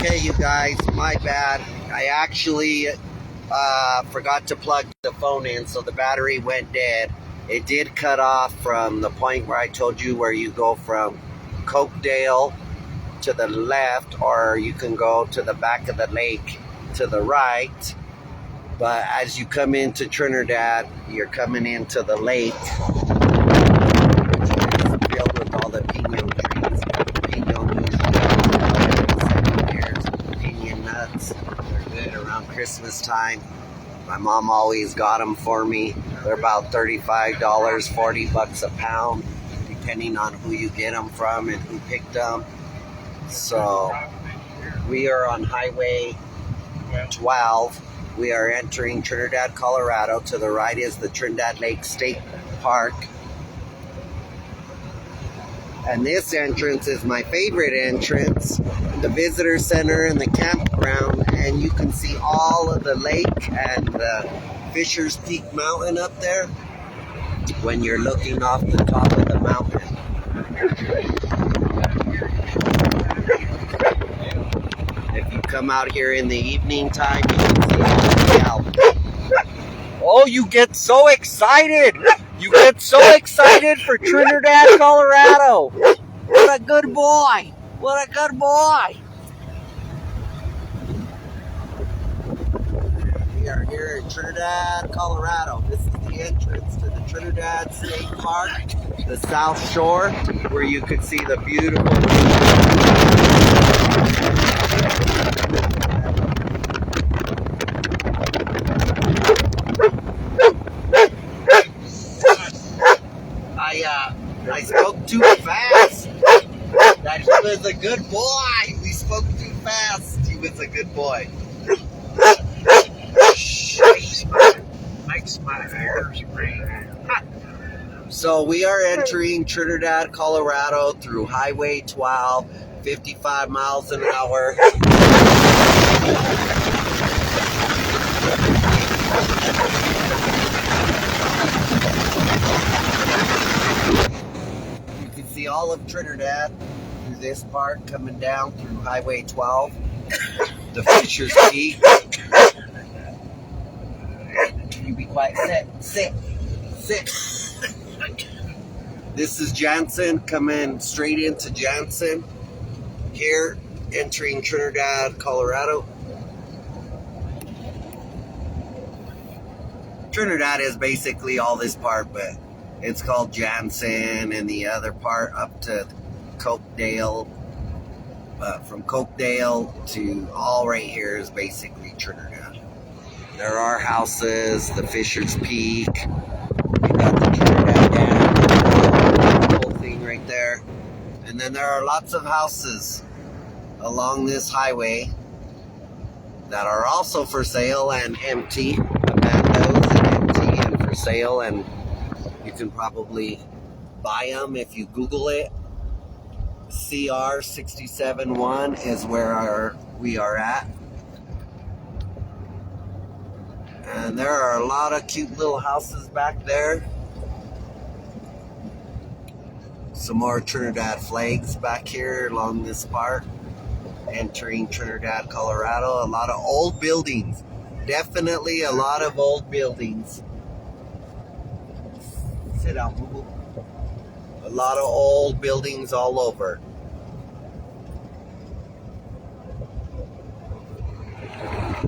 Okay, you guys, my bad. I actually forgot to plug the phone in, so the battery went dead. It did cut off from the point where I told you where you go from Cokedale to the left, or you can go to the back of the lake to the right. But as you come into Trinidad, you're coming into the lake, which is filled with all the piñon trees. Piñon nuts. They're good around Christmas time. My mom always got them for me. They're about $35, $40 a pound, depending on who you get them from and who picked them. So we are on Highway 12. We are entering Trinidad, Colorado. To the right is the Trinidad Lake State Park. And this entrance is my favorite entrance, the visitor center and the campground. And you can see all of the lake and the Fisher's Peak Mountain up there when you're looking off the top of the mountain. If you come out here in the evening time, you can see the out. Oh, you get so excited! You get so excited for Trinidad, Colorado! What a good boy! What a good boy! We are here in Trinidad, Colorado. This is the entrance to the Trinidad State Park, the South Shore, where you could see the beautiful I spoke too fast. That he was a good boy. We spoke too fast. He was a good boy. Makes my ears ring. So we are entering Trinidad, Colorado through Highway 12, 55 miles an hour. See all of Trinidad through this part, coming down through Highway 12, the Fisher's Peak. You be quiet. Sit. This is Jansen, coming straight into Jansen. Here, entering Trinidad, Colorado. Trinidad is basically all this part, but it's called Jansen, and the other part up to Cokedale. From Cokedale to all right here is basically Trinidad. There are houses, the Fisher's Peak. We got the Trinidad Dam, the whole thing right there. And then there are lots of houses along this highway that are also for sale and empty. Abandoned and empty and for sale, and you can probably buy them if you Google it. CR 671 is where we are at. And there are a lot of cute little houses back there. Some more Trinidad flags back here along this part. Entering Trinidad, Colorado. A lot of old buildings. Definitely a lot of old buildings. Sit down, boo-boo. A lot of old buildings all over.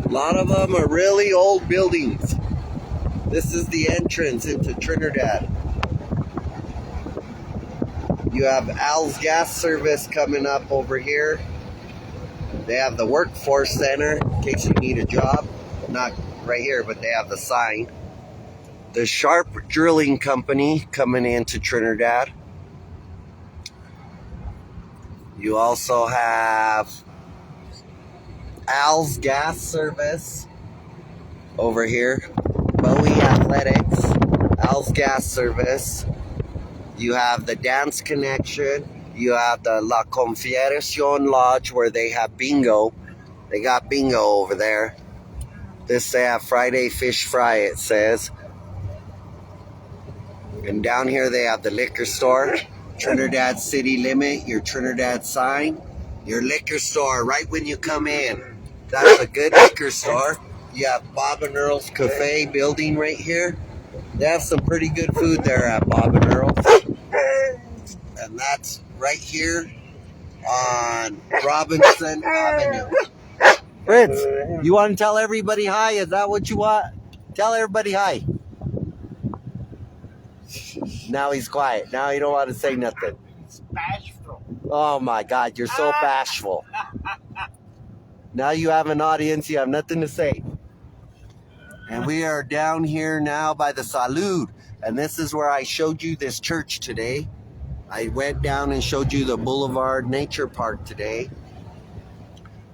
A lot of them are really old buildings. This is the entrance into Trinidad. You have Al's Gas Service coming up over here. They have the Workforce Center in case you need a job. Not right here, but they have the sign. The Sharp Drilling Company coming into Trinidad. You also have Al's Gas Service over here. Bowie Athletics, Al's Gas Service. You have the Dance Connection. You have the La Confederación Lodge where they have bingo. They got bingo over there. This they have Friday Fish Fry, it says. And down here they have the liquor store. Trinidad City Limit, your Trinidad sign. your liquor store right when you come in. That's a good liquor store. You have Bob and Earl's Cafe building right here. They have some pretty good food there at Bob and Earl's. And that's right here on Robinson Avenue. Fritz, you want to tell everybody hi? Is that what you want? Tell everybody hi. Now he's quiet. Now you don't want to say nothing. It's bashful. Oh my God, you're so bashful. Now you have an audience, you have nothing to say. And we are down here now by the Salud. And this is where I showed you this church today. I went down and showed you the Boulevard Nature Park today.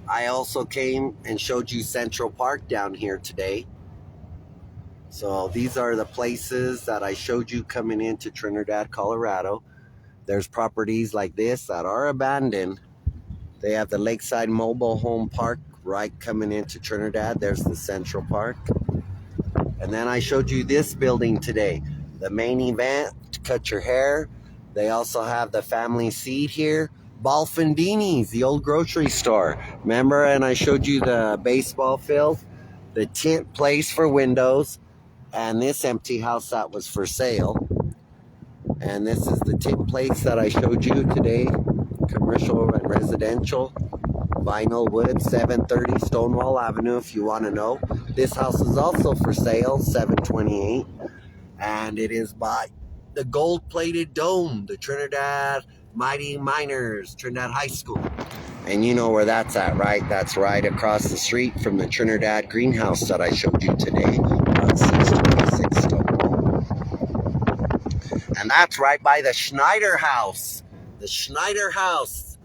I also came and showed you Central Park down here today. So these are the places that I showed you coming into Trinidad, Colorado. There's properties like this that are abandoned. They have the Lakeside Mobile Home Park right coming into Trinidad. There's the Central Park. And then I showed you this building today. The main event, to cut your hair. They also have the family seat here. Balfandini's, the old grocery store. Remember, and I showed you the baseball field, the tint place for windows, and this empty house that was for sale. And this is the tint place that I showed you today. Commercial and residential. Vinyl wood, 730 Stonewall Avenue, if you want to know. This house is also for sale, 728. And it is by the gold-plated dome, the Trinidad Mighty Miners, Trinidad High School. And you know where that's at, right? That's right across the street from the Trinidad greenhouse that I showed you today on 626 Stonewall. And that's right by the Schneider House. The Schneider House,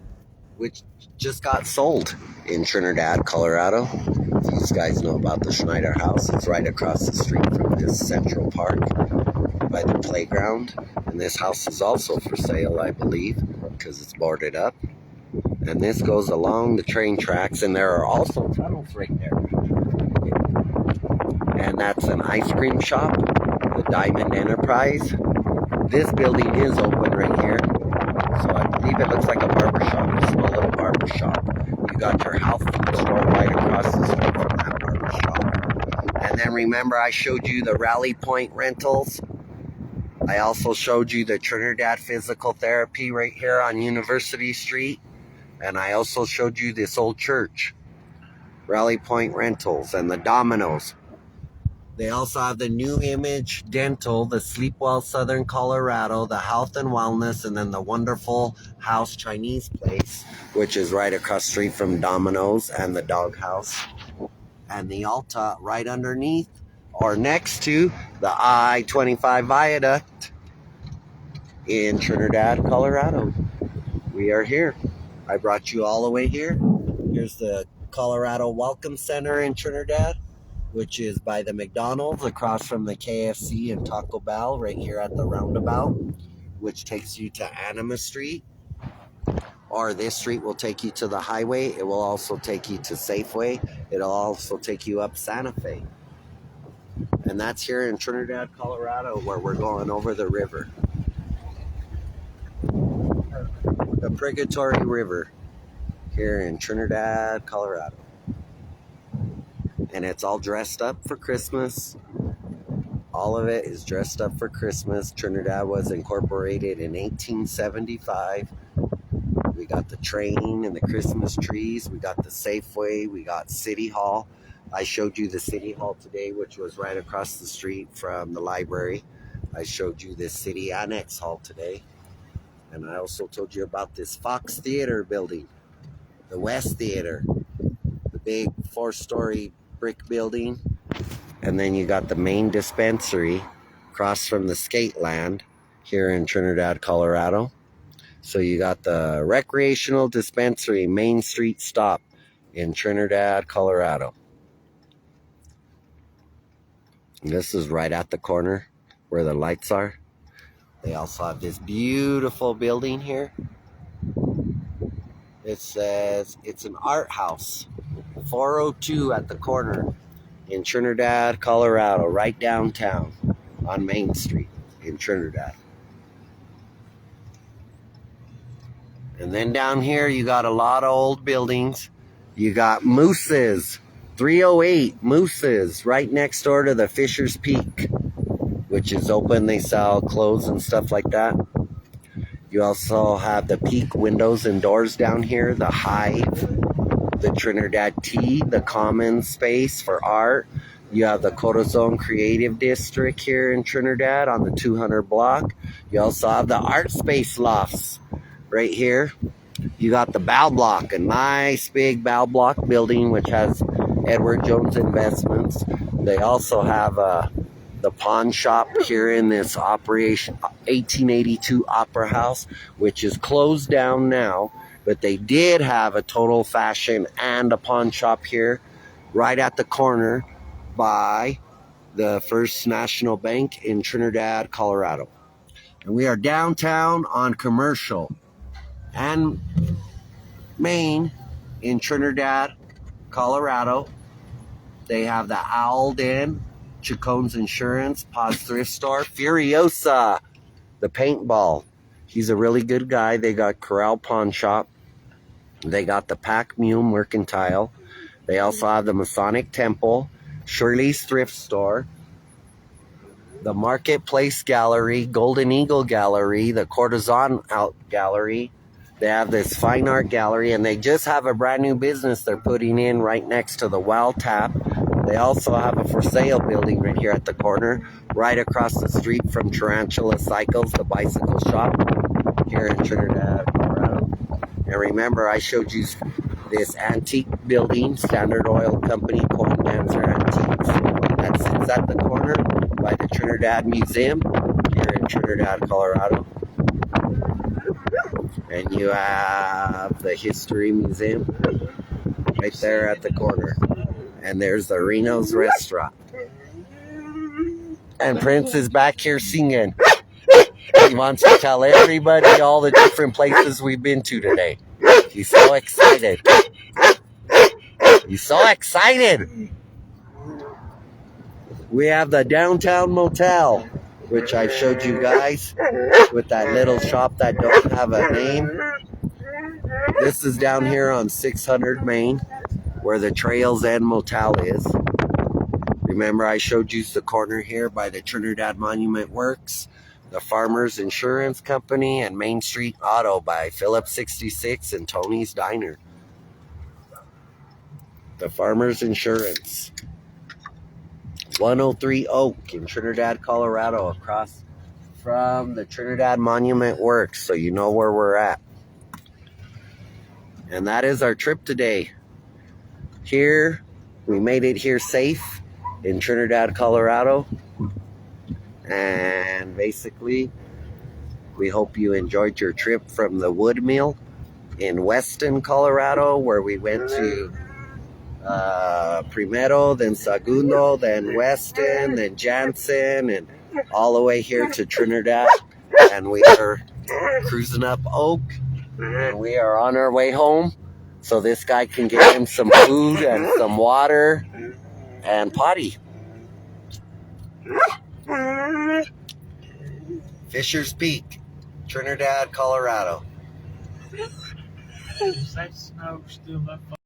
which just got sold in Trinidad, Colorado. If you guys know about the Schneider House, it's right across the street from this Central Park by the playground. And this house is also for sale, I believe, because it's boarded up. And this goes along the train tracks, and there are also tunnels right there. And that's an ice cream shop, the Diamond Enterprise. This building is open right here. So I believe it looks like a barber shop, a small little barber shop. You got your health food store right across the street from that barber shop. And then remember I showed you the Rally Point rentals. I also showed you the Trinidad Physical Therapy right here on University Street. And I also showed you this old church, Rally Point Rentals, and the Domino's. They also have the New Image Dental, the Sleepwell Southern Colorado, the Health and Wellness, and then the Wonderful House Chinese place, which is right across the street from Domino's and the Dog House. And the Alta right underneath or next to the I-25 Viaduct in Trinidad, Colorado. We are here. I brought you all the way here. Here's the Colorado Welcome Center in Trinidad, which is by the McDonald's across from the KFC and Taco Bell right here at the roundabout, which takes you to Anima Street. Or this street will take you to the highway. It will also take you to Safeway. It'll also take you up Santa Fe. And that's here in Trinidad, Colorado, where we're going over the river. The Purgatory River here in Trinidad, Colorado. And it's all dressed up for Christmas. All of it is dressed up for Christmas. Trinidad was incorporated in 1875. We got the train and the Christmas trees. We got the Safeway. We got City Hall. I showed you the City Hall today, which was right across the street from the library. I showed you this City Annex Hall today. And I also told you about this Fox Theater building, the West Theater, the big 4-story brick building. And then you got the main dispensary across from the skate land here in Trinidad, Colorado. So you got the recreational dispensary Main Street stop in Trinidad, Colorado. And this is right at the corner where the lights are. They also have this beautiful building here. It says it's an art house. 402 at the corner in Trinidad, Colorado, right downtown on Main Street in Trinidad. And then down here, you got a lot of old buildings. You got Moose's, 308 Moose's, right next door to the Fisher's Peak, which is open. They sell clothes and stuff like that. You also have the Peak windows and doors down here, the Hive, the Trinidad Tea, the Common Space for art. You have the Corazon Creative District here in Trinidad on the 200 block. You also have the Art Space Lofts right here. You got the Bow Block, a nice big Bow Block building which has Edward Jones Investments. They also have the pawn shop here in this Operation 1882 Opera House, which is closed down now, but they did have a Total Fashion and a pawn shop here right at the corner by the First National Bank in Trinidad, Colorado. And we are downtown on Commercial and Main in Trinidad, Colorado. They have the Owl Den, Chacon's Insurance, Paws Thrift Store, Furiosa, the paintball. He's a really good guy. They got Corral Pawn Shop. They got the Pack Mule Mercantile. They also have the Masonic Temple, Shirley's Thrift Store, the Marketplace Gallery, Golden Eagle Gallery, the Courtesan Out Gallery. They have this fine art gallery, and they just have a brand new business they're putting in right next to the Wow Tap. They also have a for sale building right here at the corner, right across the street from Tarantula Cycles, the bicycle shop here in Trinidad, Colorado. And remember, I showed you this antique building, Standard Oil Company, Coin Dancer Antiques. That sits at the corner by the Trinidad Museum here in Trinidad, Colorado. And you have the History Museum right there at the corner. And there's the Reno's Restaurant. And Prince is back here singing. He wants to tell everybody all the different places we've been to today. He's so excited. He's so excited. We have the Downtown Motel, which I showed you guys, with that little shop that don't have a name. This is down here on 600 Main, where the Trails End Motel is. Remember, I showed you the corner here by the Trinidad Monument Works, the Farmers Insurance Company, and Main Street Auto by Phillips 66 and Tony's Diner. The Farmers Insurance. 103 Oak in Trinidad, Colorado, across from the Trinidad Monument Works, so you know where we're at. And that is our trip today. Here, we made it here safe in Trinidad, Colorado. And basically, we hope you enjoyed your trip from the Wood Mill in Weston, Colorado, where we went to Primero, then Segundo, then Weston, then Jansen, and all the way here to Trinidad. And we are cruising up Oak, and we are on our way home, so this guy can get him some food and some water and potty. Fisher's Peak, Trinidad, Colorado. Is that snow still up?